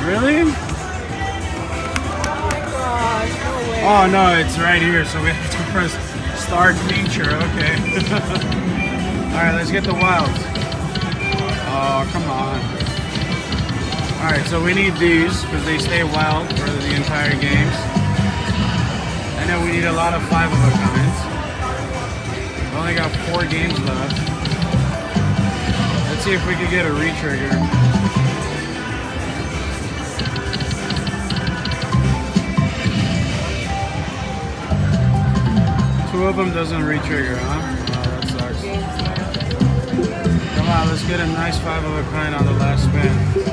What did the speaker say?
Really? Oh my gosh, no way. Oh no, it's right here, so we have to press start feature. Okay. Alright, let's get the wilds. Oh, come on. Alright, so we need these because they stay wild for the entire games. And then we need a lot of 5 of a kinds. We only got 4 games left. Let's see if we can get a re-trigger. 2 of them doesn't re-trigger, huh? Oh, that sucks. Come on, let's get a nice 5 of a kind on the last spin.